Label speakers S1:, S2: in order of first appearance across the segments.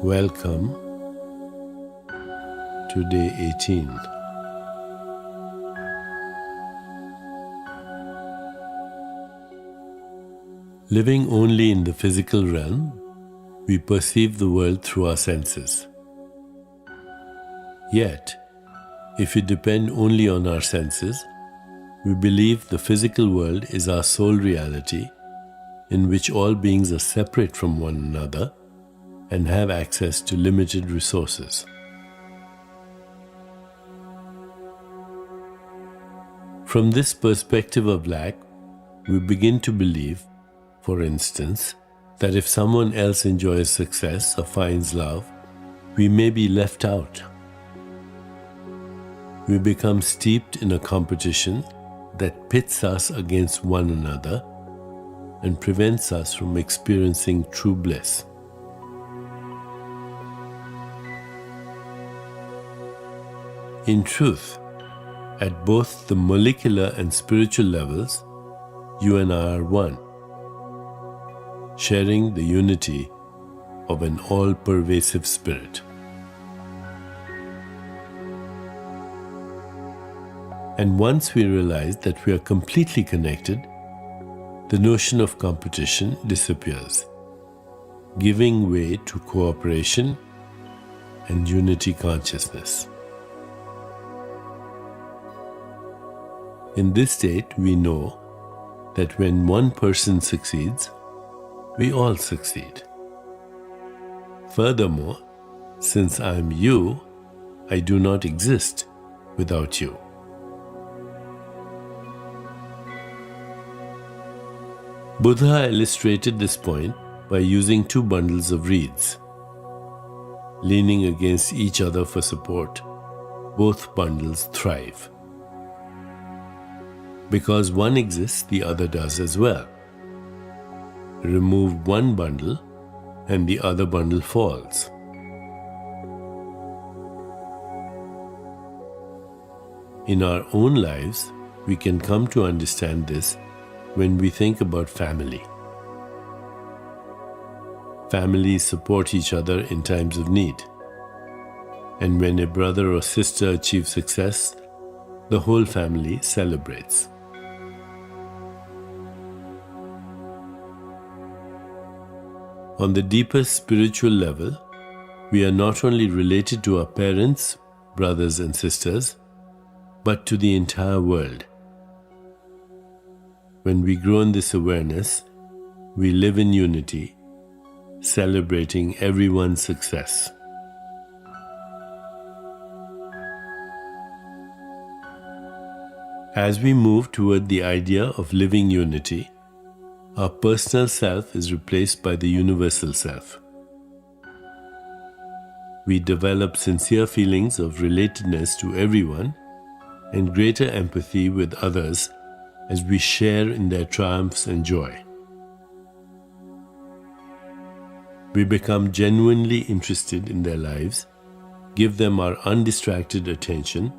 S1: Welcome to day 18. Living only in the physical realm, we perceive the world through our senses. Yet, if we depend only on our senses, we believe the physical world is our sole reality, in which all beings are separate from one another and have access to limited resources. From this perspective of lack, we begin to believe, for instance, that if someone else enjoys success or finds love, we may be left out. We become steeped in a competition that pits us against one another and prevents us from experiencing true bliss. In truth, at both the molecular and spiritual levels, you and I are one, sharing the unity of an all-pervasive spirit. And once we realize that we are completely connected, the notion of competition disappears, giving way to cooperation and unity consciousness. In this state, we know that when one person succeeds, we all succeed. Furthermore, since I am you, I do not exist without you. Buddha illustrated this point by using two bundles of reeds. Leaning against each other for support, both bundles thrive. Because one exists, the other does as well. Remove one bundle and the other bundle falls. In our own lives, we can come to understand this when we think about family. Families support each other in times of need. And when a brother or sister achieves success, the whole family celebrates. On the deepest spiritual level, we are not only related to our parents, brothers and sisters, but to the entire world. When we grow in this awareness, we live in unity, celebrating everyone's success. As we move toward the idea of living unity, our personal self is replaced by the universal self. We develop sincere feelings of relatedness to everyone and greater empathy with others as we share in their triumphs and joy. We become genuinely interested in their lives, give them our undistracted attention,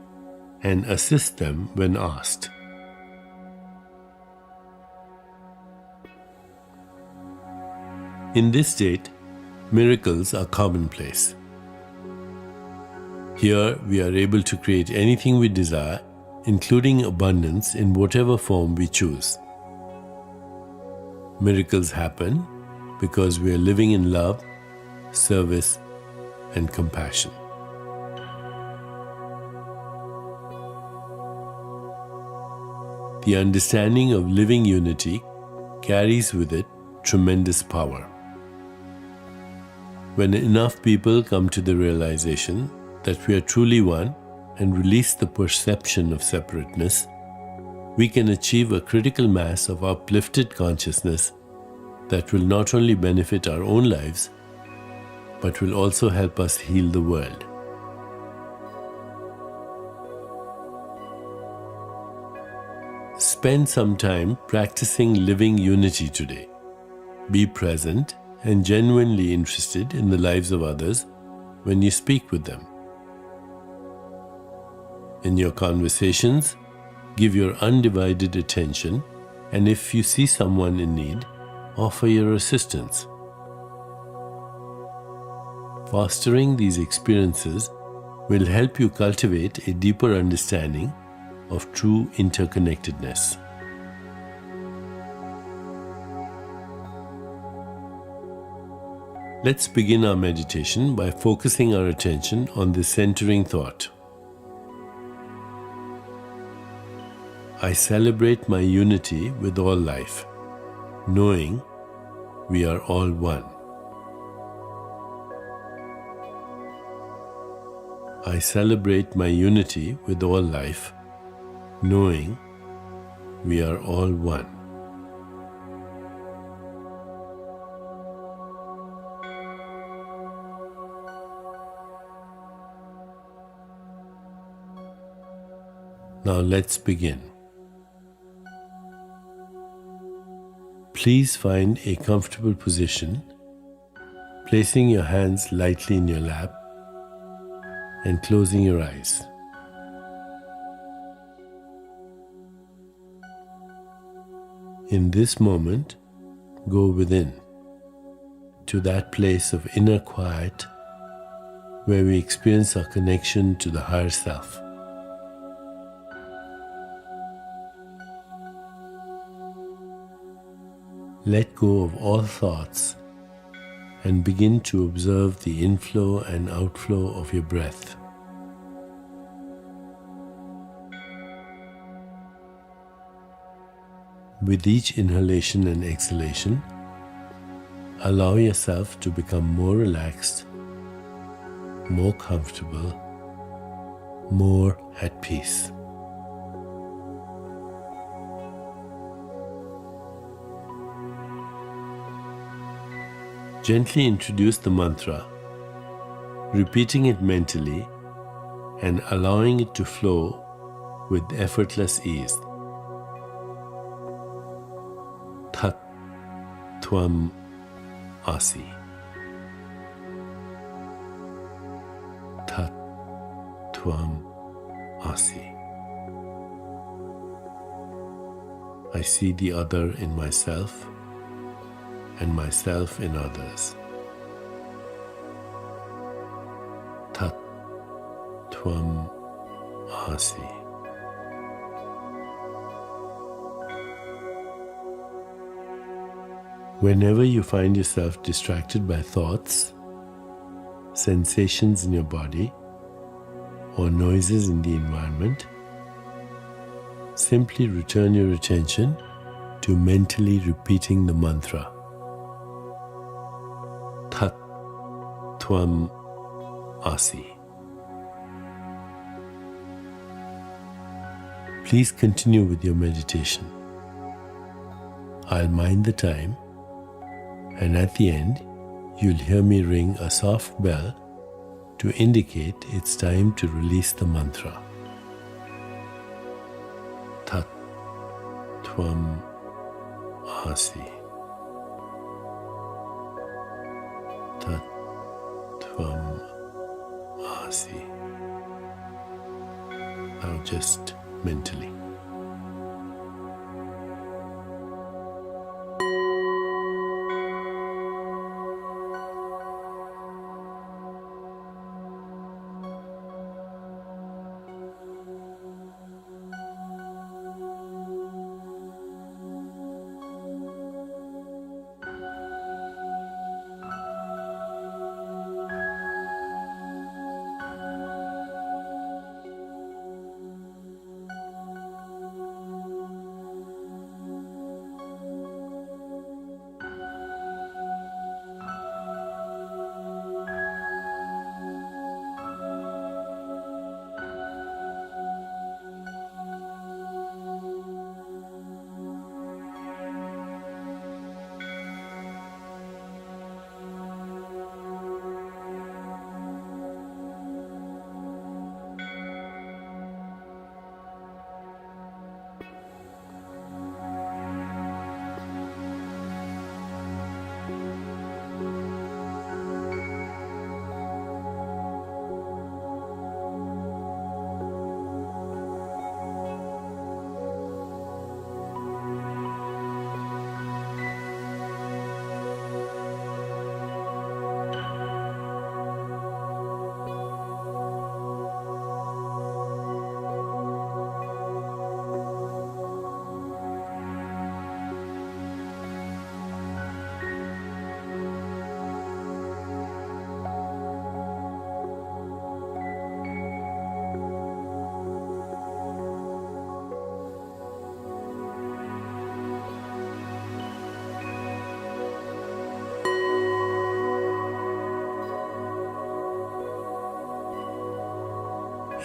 S1: and assist them when asked. In this state, miracles are commonplace. Here, we are able to create anything we desire, including abundance in whatever form we choose. Miracles happen because we are living in love, service, and compassion. The understanding of living unity carries with it tremendous power. When enough people come to the realization that we are truly one and release the perception of separateness, we can achieve a critical mass of uplifted consciousness that will not only benefit our own lives, but will also help us heal the world. Spend some time practicing living unity today. Be present and genuinely interested in the lives of others when you speak with them. In your conversations, give your undivided attention, and if you see someone in need, offer your assistance. Fostering these experiences will help you cultivate a deeper understanding of true interconnectedness. Let's begin our meditation by focusing our attention on this centering thought. I celebrate my unity with all life, knowing we are all one. I celebrate my unity with all life, knowing we are all one. Now let's begin. Please find a comfortable position, placing your hands lightly in your lap and closing your eyes. In this moment, go within, to that place of inner quiet where we experience our connection to the higher self. Let go of all thoughts and begin to observe the inflow and outflow of your breath. With each inhalation and exhalation, allow yourself to become more relaxed, more comfortable, more at peace. Gently introduce the mantra, repeating it mentally and allowing it to flow with effortless ease. Tat Twam Asi. Tat Twam Asi. I see the other in myself and myself in others. Tat Twam Asi. Whenever you find yourself distracted by thoughts, sensations in your body, or noises in the environment, simply return your attention to mentally repeating the mantra. Tat Twam Asi. Please continue with your meditation. I'll mind the time, and at the end, you'll hear me ring a soft bell to indicate it's time to release the mantra. Tat Twam Asi. Tat Twam Asi. Now just mentally.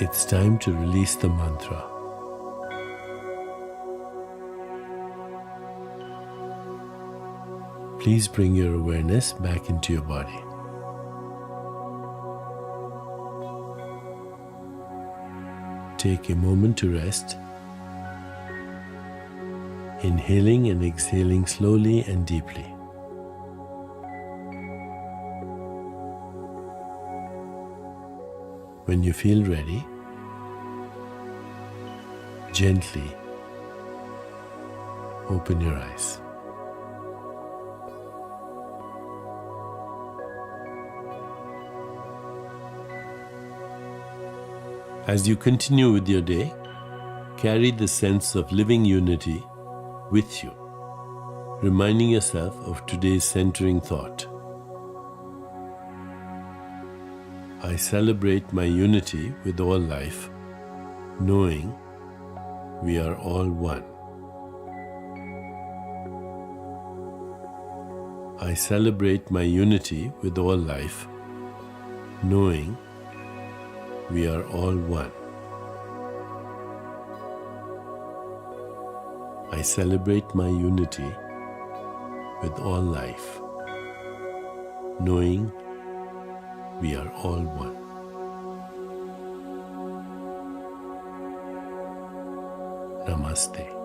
S1: It's time to release the mantra. Please bring your awareness back into your body. Take a moment to rest, inhaling and exhaling slowly and deeply. When you feel ready, gently open your eyes. As you continue with your day, carry the sense of living unity with you, reminding yourself of today's centering thought. I celebrate my unity with all life, knowing we are all one. I celebrate my unity with all life, knowing we are all one. I celebrate my unity with all life, knowing we are all one. Namaste.